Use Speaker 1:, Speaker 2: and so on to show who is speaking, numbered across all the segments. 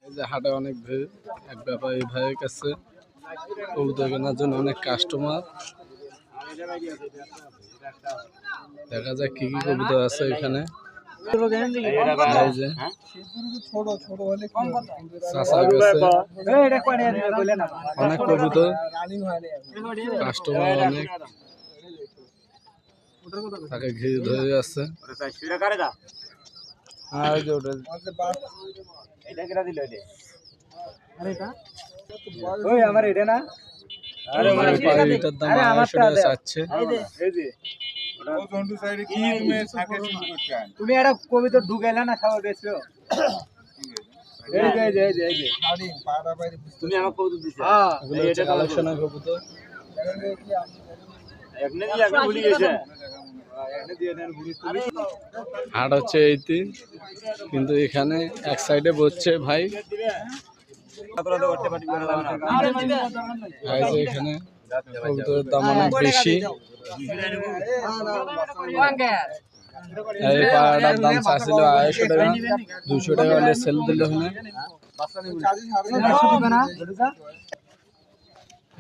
Speaker 1: এই যে হাটে অনেক ভিড়, এক ব্যাপারী ভাইয়ের কাছে কবুতর কেনার জন্য অনেক কাস্টমার। দেখা যাক কি কি কবুতর আছে এখানে। অনেক কবুতর, কাস্টমার অনেক, তাকে ঘিরে ধরে আছে। এটার দাম 250 টাকা চাচ্ছে।
Speaker 2: তুমি একটা কবিতা ঢুকাইলা না খাওয়া গেছো তুমি আমার কবুতর দিছো
Speaker 1: এটা কালেকশনের কবুতর। হাট হচ্ছে এইটি, কিন্তু এখানে এক সাইডে বসছে ভাই। এখানে কবুতরের দাম অনেক বেশি। এই পাড়াটার দাম চাচ্ছিল 250 টাকা, 200 টাকা হলে সেল দিল।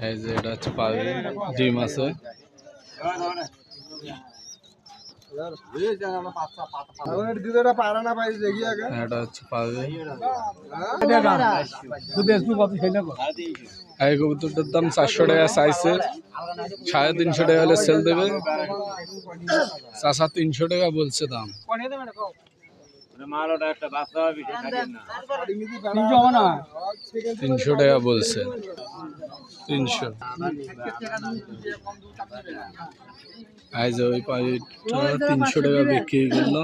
Speaker 1: এই যে এটা হচ্ছে পাবি, ডিম আছে। এটা হচ্ছে পাবি। এই কবুতরটার দাম 400 টাকা চাইছে, 350 টাকা হলে সেল দেবে। চাচা 300 টাকা বলছে দাম। 300 টাকা বলছে, 300। এই যে ওই পাইটা 300 টাকা বিক্রি করলো।